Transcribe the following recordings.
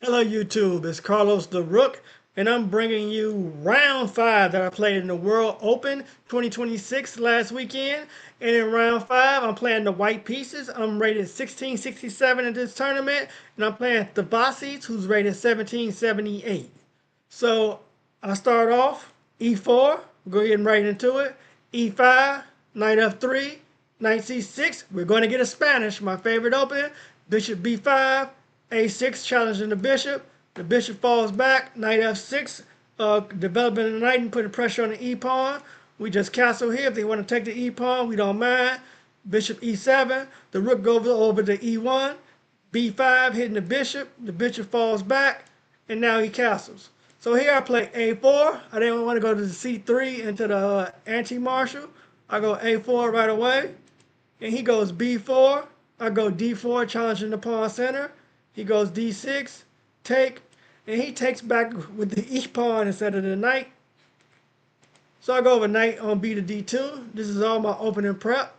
Hello YouTube, it's Carlos the Rook, and I'm bringing you round 5 that I played in the World Open 2026 last weekend. And in round 5, I'm playing the white pieces. I'm rated 1667 in this tournament, and I'm playing Thavasis, who's rated 1778. So I start off E4, go ahead and right into it. E5, knight F3, knight C6. We're going to get a Spanish, my favorite opening. Bishop B5, A6 challenging the bishop. The bishop falls back, knight F6, developing the knight and putting pressure on the E pawn. We just castle here. If they want to take the E pawn, we don't mind. Bishop E7, the rook goes over to E1. B5 hitting the bishop falls back, and now he castles. So here I play A4. I didn't want to go to the C3 into the anti-marshal. I go A4 right away, and he goes B4. I go D4, challenging the pawn center. He goes D6, take, and he takes back with the E pawn instead of the knight. So I go over knight on B to D2. This is all my opening prep.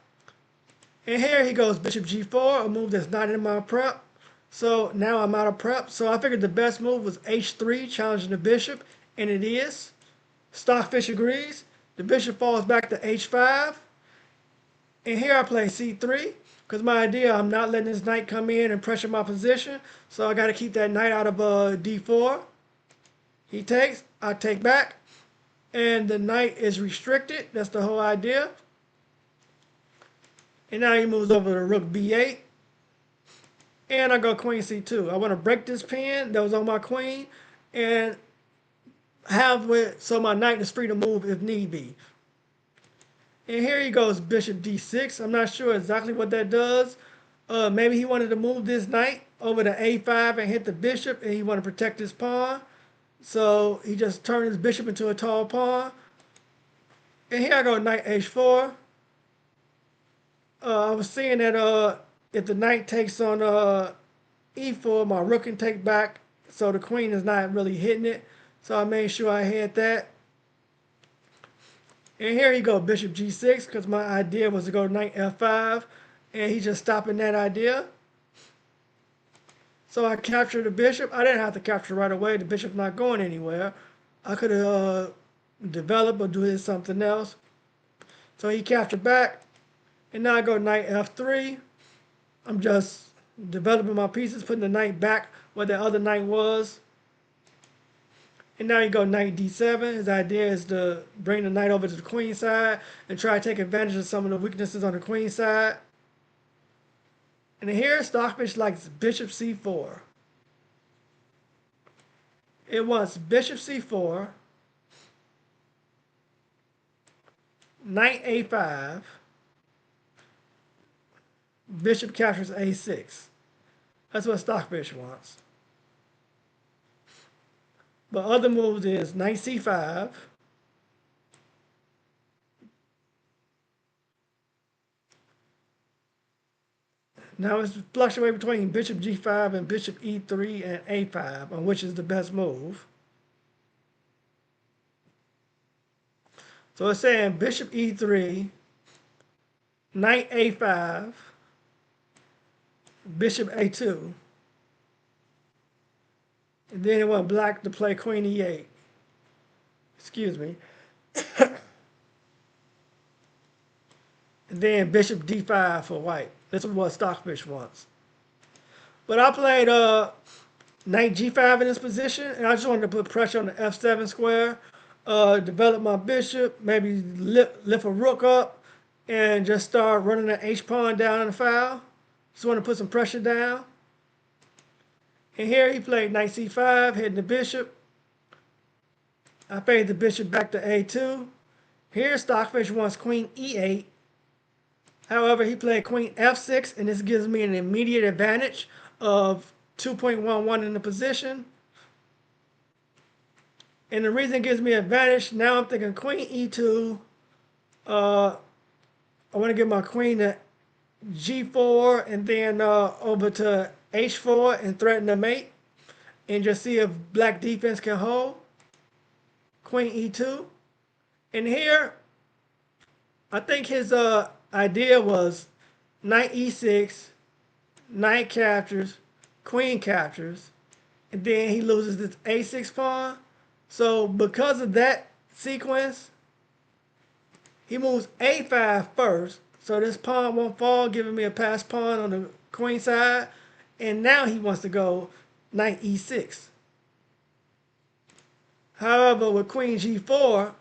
And here he goes Bishop G4, a move that's not in my prep. So now I'm out of prep. So I figured the best move was H3, challenging the bishop, and it is. Stockfish agrees. The bishop falls back to H5. And here I play C3, because my idea, I'm not letting this knight come in and pressure my position. So I got to keep that knight out of D4. He takes, I take back, and the knight is restricted. That's the whole idea. And now he moves over to rook B8. And I go queen c2. I want to break this pin that was on my queen and have it so my knight is free to move if need be. And here he goes bishop d6. I'm not sure exactly what that does. Maybe he wanted to move this knight over to a5 and hit the bishop, and he wanted to protect his pawn. So he just turned his bishop into a tall pawn. And here I go knight h4. I was seeing that if the knight takes on e4, my rook can take back, so the queen is not really hitting it. So I made sure I had that. And here you go, bishop g6, because my idea was to go knight f5, and he's just stopping that idea. So I captured the bishop. I didn't have to capture right away. The bishop's not going anywhere. I could have developed or do something else. So he captured back, and now I go knight f3. I'm just developing my pieces, putting the knight back where the other knight was. And now you go knight d7. His idea is to bring the knight over to the queen side and try to take advantage of some of the weaknesses on the queen side. And here, Stockfish likes bishop c4. It wants bishop c4, knight a5, bishop captures a6. That's what Stockfish wants. But other moves is knight c5, now it's fluctuating between bishop g5 and bishop e3 and a5 on which is the best move. So it's saying bishop e3, knight a5, bishop a2, and then it went black to play queen e8. Excuse me. And then bishop d5 for white. This is what Stockfish wants. But I played knight g5 in this position, and I just wanted to put pressure on the f7 square, develop my bishop, maybe lift a rook up, and just start running the h-pawn down in the file. Just want to put some pressure down. And here he played knight c5, hitting the bishop. I faded the bishop back to a2. Here Stockfish wants queen e8. However, he played queen f6, and this gives me an immediate advantage of 2.11 in the position. And the reason it gives me an advantage, now I'm thinking queen e2. I want to get my queen to g4 and then over to h4 and threaten the mate and just see if black defense can hold. Queen e2. And here, I think his idea was knight e6, knight captures, queen captures, and then he loses this a6 pawn. So because of that sequence, he moves a5 first, so this pawn won't fall, giving me a passed pawn on the queen side. And now he wants to go knight e6. However, with queen g4,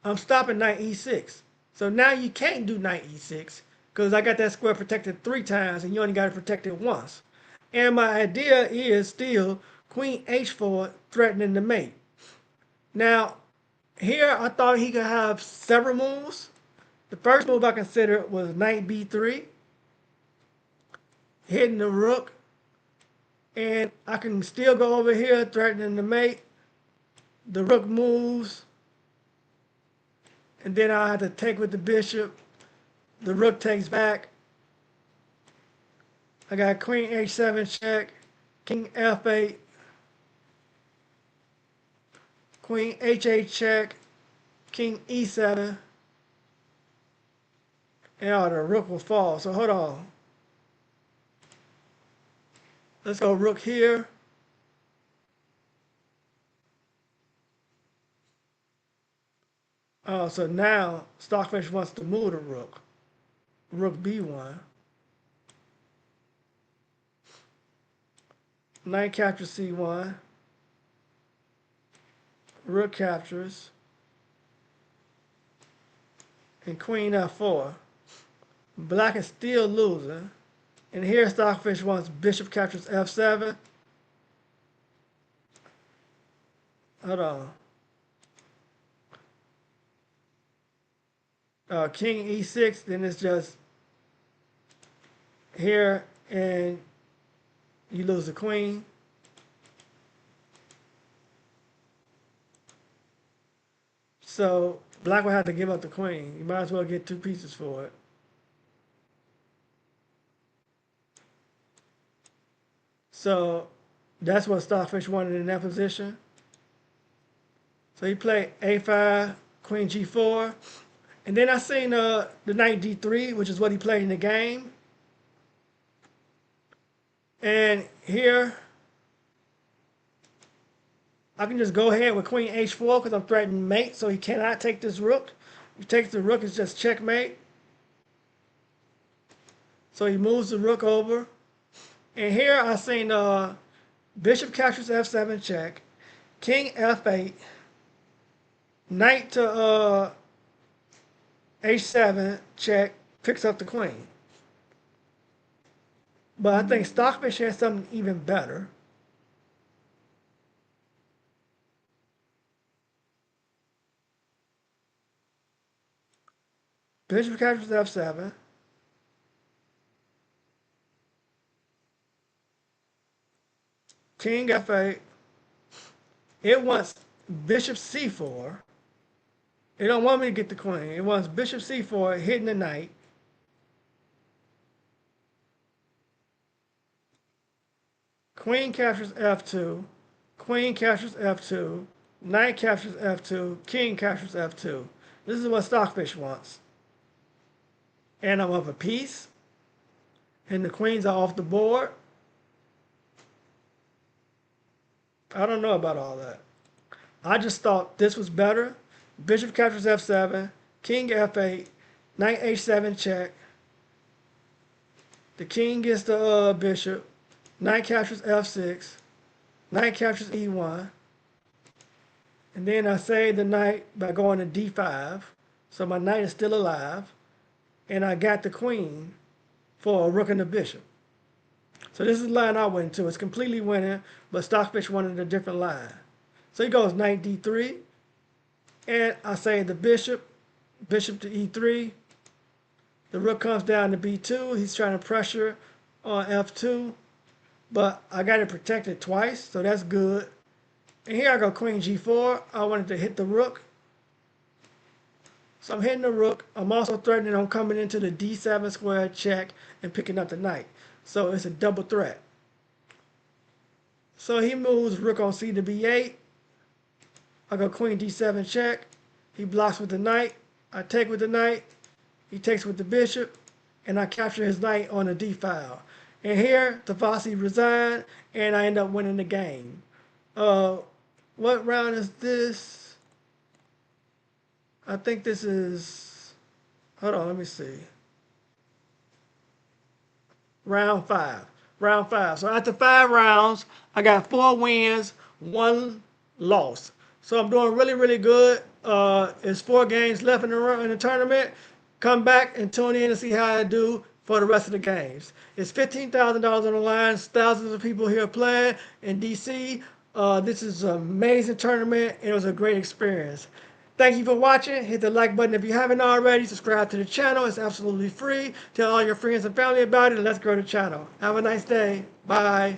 I'm stopping knight e6. So now you can't do knight e6 because I got that square protected 3 times and you only got to protect it once. And my idea is still queen h4 threatening the mate. Now, here I thought he could have several moves. The first move I considered was knight b3, hitting the rook, and I can still go over here threatening the mate. The rook moves, and then I have to take with the bishop. The rook takes back. I got queen h7 check, king f8, queen h8 check, king e7, and the rook will fall. So hold on. Let's go rook here. Oh, so now Stockfish wants to move the rook. Rook b1. Knight captures c1. Rook captures. And queen f4. Black is still losing. And here Stockfish wants bishop captures f7. Hold on. King e6, then it's just here and you lose the queen. So black will have to give up the queen. You might as well get 2 pieces for it. So that's what Stockfish wanted in that position. So he played a5, queen g4. And then I seen the knight d3, which is what he played in the game. And here, I can just go ahead with queen h4 because I'm threatening mate, so he cannot take this rook. If he takes the rook, it's just checkmate. So he moves the rook over. And here I seen bishop captures f7 check, king f8, knight to h7 check, picks up the queen. But I think Stockfish has something even better. Bishop captures f7. King f8. It wants bishop c4. It don't want me to get the queen. It wants bishop c4 hitting the knight. Queen captures f2. Queen captures f2. Knight captures f2. King captures f2. This is what Stockfish wants. And I'm up a piece. And the queens are off the board. I don't know about all that. I just thought this was better. Bishop captures f7. King f8. Knight h7 check. The king gets the bishop. Knight captures f6. Knight captures e1. And then I save the knight by going to d5. So my knight is still alive. And I got the queen for a rook and a bishop. So this is the line I went to. It's completely winning, but Stockfish wanted a different line. So he goes knight d3. And I save the bishop. Bishop to e3. The rook comes down to b2. He's trying to pressure on f2. But I got it protected twice, so that's good. And here I go queen g4. I wanted to hit the rook. So I'm hitting the rook. I'm also threatening on coming into the d7 square check and picking up the knight. So it's a double threat. So he moves rook on c to b8. I go queen d7 check. He blocks with the knight. I take with the knight. He takes with the bishop. And I capture his knight on the d file. And here, Tavasi resigned, and I end up winning the game. Uh, what round is this? I think this is. Hold on, let me see. Round five. Round five. So after 5 rounds, I got 4 wins, 1 loss. So I'm doing really, really good. It's 4 games left in the tournament. Come back and tune in and see how I do for the rest of the games. It's $15,000 on the line. Thousands of people here playing in DC. This is an amazing tournament. It was a great experience. Thank you for watching. Hit the like button if you haven't already. Subscribe to the channel. It's absolutely free. Tell all your friends and family about it, and let's grow the channel. Have a nice day. Bye.